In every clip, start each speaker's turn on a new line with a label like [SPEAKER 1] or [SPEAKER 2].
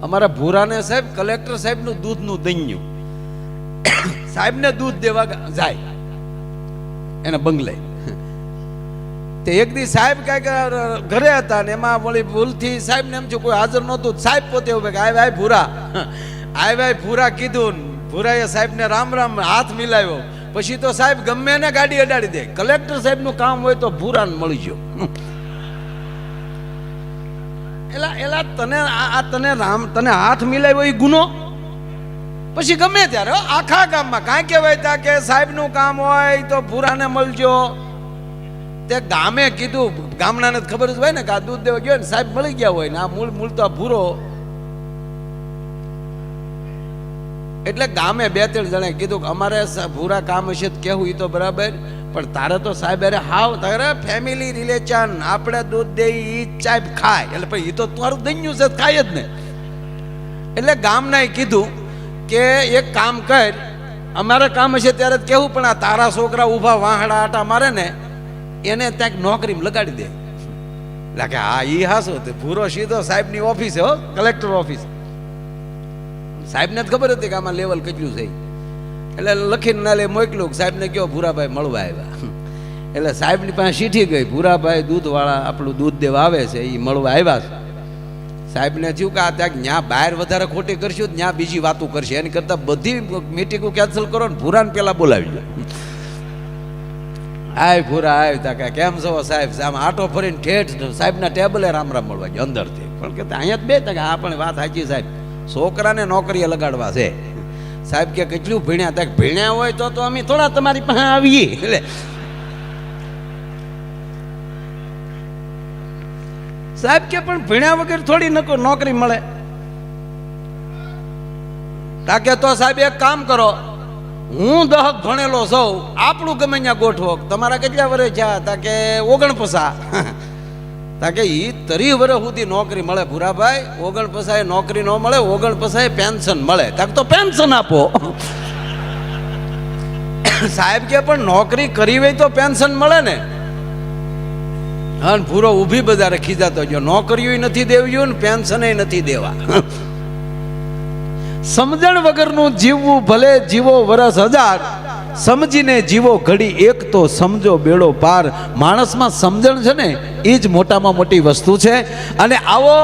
[SPEAKER 1] અમારા ભૂરાને સાહેબ કલેક્ટર સાહેબનું દૂધનું દૈન્યું સાહેબને દૂધ દેવા જાય એના બંગલે. તે એક દી સાહેબ કઈક ઘરે હતા ને એમાં વળી ભૂલથી સાહેબ ને એમ છે કોઈ હાજર નહોતું. સાહેબ પોતે ઉભે કે આય ભૂરા, આય ભૂરા કીધું. ભૂરાએ સાહેબ ને રામ રામ હાથ મિલાવ્યો. પછી તો સાહેબ ગમે ને ગાડી અડાડી દે. કલેક્ટર સાહેબ નું કામ હોય તો ભૂરાને મળી ગયો. એલા તને હાથ મિલાવ્યો એ ગુનો. પછી ગમે ત્યારે આખા ગામમાં કાંઈ કહેવાય ત્યાં કે સાહેબ નું કામ હોય તો ભૂરાને મળજો. તે ગામે કીધું, ગામડાને ખબર જ હોય ને કે આ દૂધ દેવા ગયો ને સાહેબ મળી ગયા હોય ને આ મૂળ તો ભૂરો. એટલે ગામે બે ત્રણ જણે કીધું કે અમારે ભૂરા કામ હશે તો કેવું એ તો બરાબર, પણ તારે તો સાહેબ અરે હાવ તારે ફેમિલી રિલેશન આપણે દૂધ દે ઈ સાહેબ ખાય. એટલે પણ એ તો તારું દૈન્યું છે ખાય જ ને. એટલે ગામના કીધું કે એક કામ કર, અમારે કામ હશે ત્યારે જ કેવું, પણ આ તારા છોકરા ઊભા વાહડા આટા મારે ને એને ત્યાં નોકરીમાં લગાડી દે. એટલે કે હા ઈ હાસો. ભૂરો સીધો સાહેબની ઓફિસ હો, કલેક્ટર ઓફિસ. સાહેબને જ ખબર હતી કે આમાં લેવલ કેટલું છે. એટલે લખીને ના લે મોકલું, સાહેબને કહો ભૂરાભાઈ મળવા આવ્યા. એટલે સાહેબની પાસે ચીઠી ગઈ, ભૂરાભાઈ દૂધવાળા આપણું દૂધ દેવા આવે છે એ મળવા આવ્યા છે. સાહેબને થયું કે આ ત્યાં ત્યાં બહાર વધારે ખોટી કરશું ત્યાં બીજી વાતો કરશે, એની કરતાં બધી મીટિંગો કેન્સલ કરો ને ભૂરાને પહેલાં બોલાવી લો. આય ભૂરા આવ તા કે કેમ છો સાહેબ? આમ આટો ફરીને ઠેઠ સાહેબના ટેબલે રામ રામ મળવા ગયો અંદરથી. પણ કે અહીંયા જ બે તક આ પણ વાત સાચી સાહેબ, છોકરાને નોકરીએ લગાડવા છે. સાહેબ કે કેટલું ભણ્યા? તક ભણ્યા હોય તો અમે થોડા તમારી પાસે આવીએ. એટલે સાહેબ કે પણ ભણ્યા વગર થોડી નોકરી મળે. તાકે તો સાહેબ એક કામ કરો, હું 10 ભણેલો સૌ, આપણું ગમે ત્યાં ગોઠવો. તમારા કેટલા વર્ષ થયા? તાકે 49. તાકે ઈ 30 વર્ષ સુધી નોકરી મળે ભૂરાભાઈ. 49 નોકરી ન મળે, 49 પેન્શન મળે. તાકે તો પેન્શન આપો. સાહેબ કે પણ નોકરી કરી હોય તો પેન્શન મળે ને. હા, ભૂરો ઊભી બજારે ખીજાતો ગયો, નોકરીઓ નથી દેવી ને પેન્શન નથી દેવા. સમજણ વગરનું જીવવું ભલે જીવો વરસ 1000, સમજીને જીવો ઘડી એક તો સમજો બેડો પાર. માણસમાં સમજણ છે ને એ જ મોટામાં મોટી વસ્તુ છે. અને આવો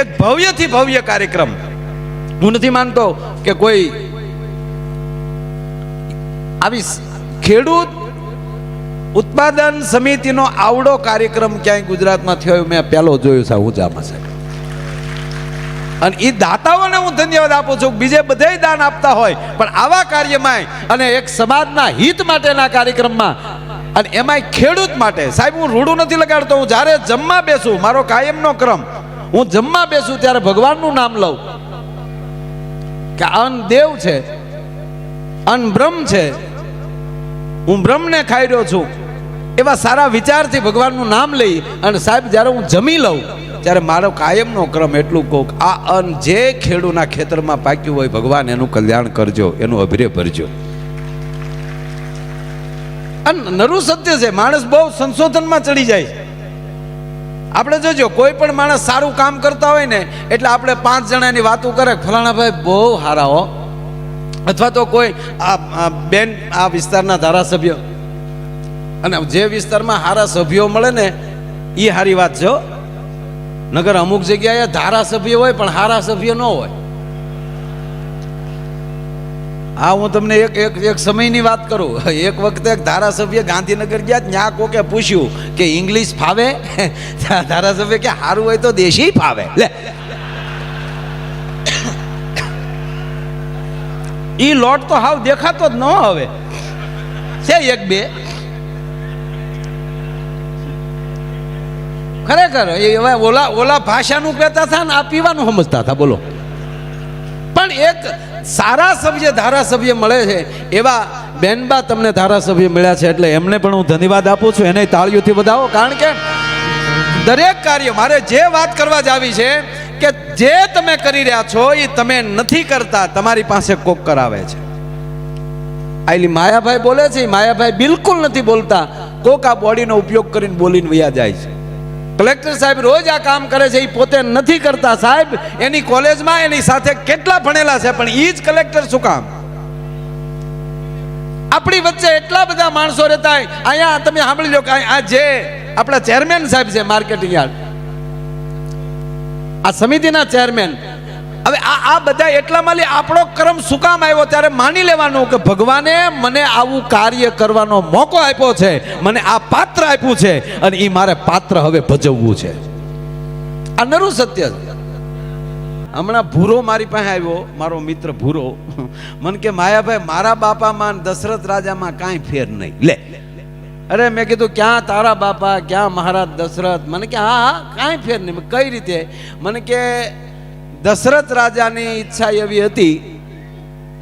[SPEAKER 1] એક ભવ્યથી ભવ્ય કાર્યક્રમ, હું નથી માનતો કે કોઈ આવી ખેડૂત ઉત્પાદન સમિતિનો આવડો કાર્યક્રમ ક્યાંય ગુજરાતમાં થયો મેં પહેલો જોયો છે ઊંચામાં છે. અને એ દાતાઓને હું ધન્યવાદ આપું છું. બીજે બધે દાન આપતા હોય, પણ આવા કાર્યમાં અને એક સમાજના હિત માટેના કાર્યક્રમમાં, અને એમાંય ખેડૂત માટે. સાહેબ હું રૂડું નથી લગાડતો. હું જ્યારે જમવા બેસું, મારો કાયમનો ક્રમ, હું જમવા બેસું ત્યારે ભગવાનનું નામ લઉં કે અન્ન દેવ છે, અન્ન બ્રહ્મ છે, હું બ્રહ્મને ખાઈ રહ્યો છું. એવા સારા વિચારથી ભગવાનનું નામ લઈ અને સાહેબ જ્યારે હું જમી લઉં ત્યારે મારો કાયમનો ક્રમ એટલું કહું, આ અન્ન જે ખેડૂના ખેતરમાં પાક્યું હોય, ભગવાન એનું કલ્યાણ કરજો, એનું અભિરે ભરજો. અને નરું સત્ય છે. માણસ બહુ સંશોધનમાં ચડી જાય છે. આપણે જોજો, કોઈ પણ માણસ સારું કામ કરતા હોય ને એટલે આપણે 5 જણાની વાતો કરે, ફલાણા ભાઈ બહુ સારા હો. અથવા તો કોઈ બેન આ વિસ્તારના ધારાસભ્ય, અને જે વિસ્તારમાં સારા સભ્યો મળે ને એ સારી વાત છે. નગર અમુક જગ્યાએ ધારાસભ્ય હોય પણ સારા સભ્ય ન હોય. હા, હું તમને એક સમયની વાત કરું. એક વખતે એક ધારાસભ્ય ગાંધીનગર ગયા, ત્યાં કોકે પૂછ્યું કે ઇંગ્લિશ ફાવે? ધારાસભ્ય કે સારું હોય તો દેશી ફાવે. લે, ઈ લોટ તો હાવ દેખાતો જ ન હવે છે. એક બે ખરેખર ઓલા ભાષાનું કહેતા હતા ને આ પીવાનું સમજતા હતા. બોલો. પણ એક સારા સભ્ય ધારાસભ્ય મળે છે. એવા બેનબા તમને ધારાસભ્ય મળ્યા છે એટલે એમને પણ હું ધન્યવાદ આપું છું. એને તાળીઓથી વધાવો. કારણ કે દરેક કાર્ય મારે જે વાત કરવા જ આવી છે કે જે તમે કરી રહ્યા છો એ તમે નથી કરતા, તમારી પાસે કોક કરાવે છે. આઈલી માયાભાઈ બોલે છે, માયાભાઈ બિલકુલ નથી બોલતા. કોક આ બોડીનો ઉપયોગ કરીને બોલીને વયા જાય છે. કલેક્ટર સાહેબ રોજ આ કામ કરે છે, એ પોતે નથી કરતા સાહેબ. એની કોલેજમાં એની સાથે કેટલા ભણેલા છે, પણ એ જ કલેક્ટર શું કામ? આપણી વચ્ચે એટલા બધા માણસો રહેતા હોય. અહીંયા તમે સાંભળી લો કે આ જે આપણા ચેરમેન સાહેબ છે માર્કેટિંગ યાર્ડ, આ સમિતિના ચેરમેન, હવે આ બધા એટલામાં આપણો ક્રમ શું કામ આવ્યો? ત્યારે માની લેવાનું કે ભગવાને મને આવું કાર્ય કરવાનો મોકો આપ્યો છે, મને આ પાત્ર આપ્યું છે, અને એ મારે પાત્ર હવે ભજવવું છે. આ નરું સત્ય છે. હમણાં ભૂરો મારી પાસે આવ્યો, મારો મિત્ર ભૂરો, મને કે માયાભાઈ મારા બાપામાં દશરથ રાજામાં કાંઈ ફેર નહીં. લે, અરે મેં કીધું ક્યાં તારા બાપા, ક્યાં મહારાજ દશરથ? મને કે હા કાંઈ ફેર નહીં. કઈ રીતે? મને કે દશરથ રાજાની ઈચ્છા એવી હતી,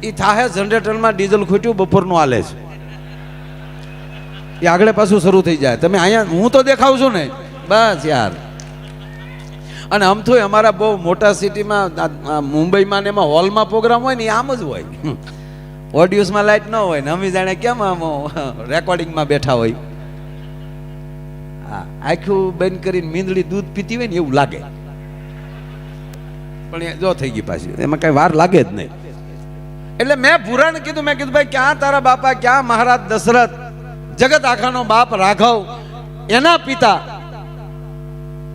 [SPEAKER 1] એ થાહે જનરેટરમાં ડીઝલ ખૂટ્યું, બપોરનું હાલે છે, એ આગળ પાછું શરૂ થઈ જાય. તમે અહીંયા હું તો દેખાઉં છું ને, બસ યાર. અને આમ તો અમારા બહુ મોટા સિટીમાં મુંબઈમાં ને એમાં હોલમાં પ્રોગ્રામ હોય ને, એ આમ જ હોય. ઓડિયોસમાં લાઈટ ન હોય ને અમે જાણે કેમ આમ રેકોર્ડિંગમાં બેઠા હોય. હા, આખું બંધ કરીને મીંદડી દૂધ પીતી હોય ને એવું લાગે, પણ જો થઈ ગઈ પાછી, એમાં કઈ વાર લાગે જ નહીં. એટલે મેં ભૂરાને કીધું, મેં કીધું ભાઈ ક્યાં તારા બાપા, ક્યાં મહારાજ દશરથ, જગત આખાનો બાપ રાઘવ, એના પિતા?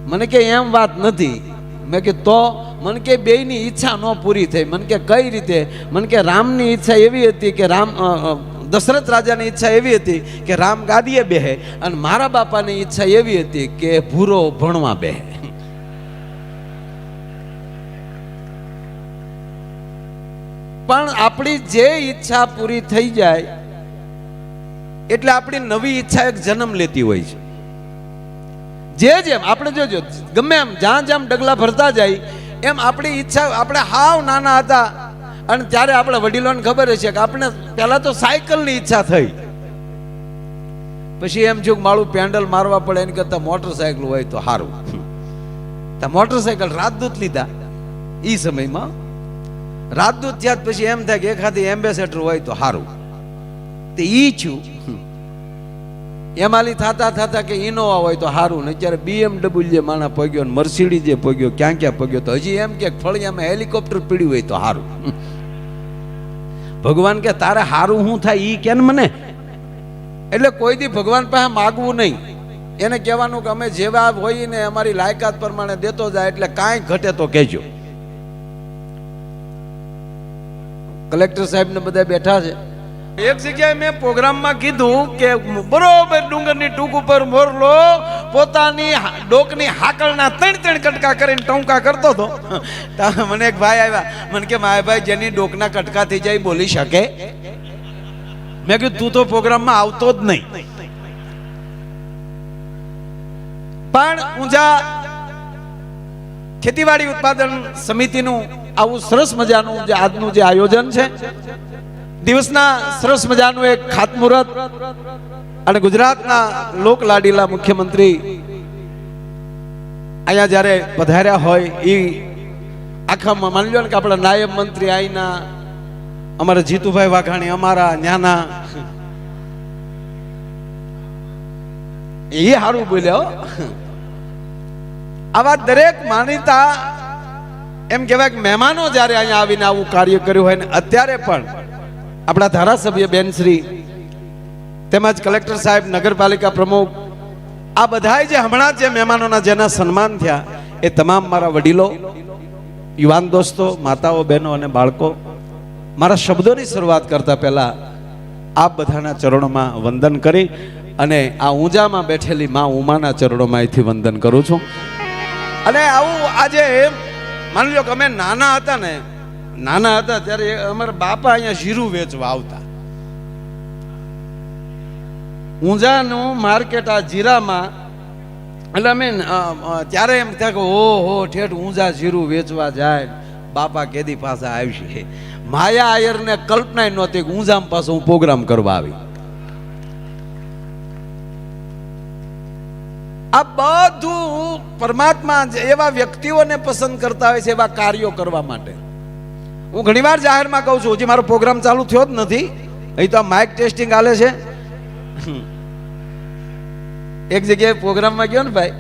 [SPEAKER 1] મને કે એમ વાત નથી. મેં કીધું તો? મને કે બેયની ઈચ્છા ન પૂરી થઈ. મને કે કઈ રીતે? મને કે રામની ઈચ્છા એવી હતી કે દશરથ રાજાની ઈચ્છા એવી હતી કે રામ ગાદીએ બેહે, અને મારા બાપાની ઈચ્છા એવી હતી કે ભૂરો ભણવા બેહે. પણ આપણી જે ઈચ્છા પૂરી થઈ જાય એટલે આપણી નવી ઈચ્છા એક જન્મ લેતી હોય છે. જેમ આપણે જોજો, ગમે એમ જ્યાં જ્યાં ડગલા ભરતા જાય એમ આપણી ઈચ્છા, આપણે હાવ નાના હતા અને ત્યારે આપણા વડીલોને ખબર હશે કે આપણે પહેલા તો સાયકલની ઈચ્છા થઈ, પછી એમ જો મારું પેન્ડલ મારવા પડે એની કરતા મોટરસાયકલ હોય તો સારું. મોટરસાયકલ રાજદૂત લીધા એ સમયમાં. રાજદૂત થયા પછી એમ થાય કે એખાદી એમ્બેસેડર હોય તો સારું. તે ઈ છું એમાલી થતા થતા કે ઇનોવા હોય તો સારું. ને અત્યારે BMW માણા પગ્યો ને મર્સિડીઝ જે પગ્યો, ક્યાં ક્યાં પગ્યો. તો હજી એમ કે ફળિયામાં હેલિકોપ્ટર પીડ્યું હોય તો સારું. ભગવાન કે તારે સારું શું થાય ઈ કે મને. એટલે કોઈ દી ભગવાન પાસે માગવું નહીં. એને કહેવાનું કે અમે જેવા હોય ને અમારી લાયકાત પ્રમાણે દેતો જાય, એટલે કાંઈ ઘટે તો કહેજો. કલેક્ટર સાહેબ ને બધા બેઠા છે. એક જગ્યાએ મેં પ્રોગ્રામમાં કીધું કે બરોબર ડુંગરની ટૂંક ઉપર મોરલો પોતાની ડોકની હાકળના 3 કટકા કરીને ટૂંકા કરતો હતો. મને એક ભાઈ આવ્યા, મને કે માયાભાઈ જેની ડોકના કટકા થઈ જાય બોલી શકે? મેં કીધું તું તો પ્રોગ્રામમાં આવતો જ નહીં. પણ ઊંઝા ખેતીવાડી ઉત્પાદન સમિતિનું આવું સરસ મજાનું જે આજનું જે આયોજન છે, દિવસના સરસ મજાનું એક ખાતમુહૂર્ત, અને ગુજરાતના લોક લાડીલા મુખ્યમંત્રી અહીંયા જ્યારે પધાર્યા હોય એ આખામાં માની લો ને કે આપણા નાયબ મંત્રી આઈના અમારા જીતુભાઈ વાઘાણી, અમારા ન્યાના, એ સારું બોલ્યો. આવા દરેક માનીતા એમ કહેવાય કે મહેમાનો જ્યારે અહીંયા આવીને આવું કાર્ય કર્યું હોય ને, અત્યારે પણ આપણા ધારાસભ્ય બેનશ્રી તેમજ કલેક્ટર સાહેબ, નગરપાલિકા પ્રમુખ, આ બધા જે હમણાં જે મહેમાનોના જેના સન્માન થયા એ તમામ મારા વડીલો, યુવાન દોસ્તો, માતાઓ, બહેનો અને બાળકો, મારા શબ્દોની શરૂઆત કરતા પહેલા આપ બધાના ચરણોમાં વંદન કરી અને આ ઊંઝામાં બેઠેલી મા ઉમાના ચરણોમાં અહીંથી વંદન કરું છું. અને આવું આજે માની લો કે અમે નાના હતા ત્યારે અમારા બાપા અહીંયા જીરું વેચવા આવતા. ઊંઝાનું માર્કેટ આ જીરામાં, એટલે અમે ત્યારે એમ થાય કે ઓહો ઠેઠ ઊંઝા જીરું વેચવા જાય, બાપા કેદી પાછા આવશે. માયા આયરને કલ્પના નહોતી કે ઊંઝામાં પાછો હું પ્રોગ્રામ કરવા આવી. આ બધું પરમાત્મા એવા વ્યક્તિઓને પસંદ કરતા હોય છે એવા કાર્યો કરવા માટે. હું ઘણીવાર જાહેરમાં કહું છું, હજી મારો પ્રોગ્રામ ચાલુ થયો જ નથી, અહીં તો આ માઇક ટેસ્ટિંગ હાલે છે. એક જગ્યાએ પ્રોગ્રામમાં ગયો ને ભાઈ,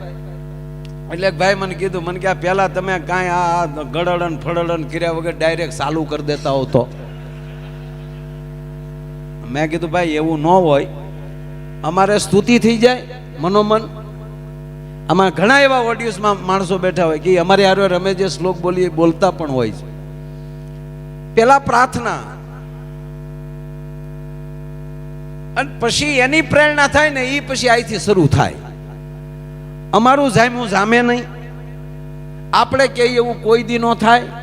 [SPEAKER 1] એટલે એક ભાઈ મને કીધું, મને કે પેલા તમે કાંઈ આ ગળડન ફળડન કર્યા વગર ડાયરેક્ટ ચાલુ કરી દેતા હો તો. મેં કીધું ભાઈ એવું ન હોય, અમારે સ્તુતિ થઈ જાય મનોમન. આમાં ઘણા એવા ઓડિયન્સમાં માણસો બેઠા હોય કે અમારે હારે રમે જે શ્લોક બોલીએ બોલતા પણ હોય છે. પેલા પ્રાર્થના અને પછી એની પ્રેરણા થાય ને એ પછી અહીંથી શરૂ થાય. અમારું જામ્યું જામે નહીં, આપણે કહીએ એવું કોઈ દી ન થાય.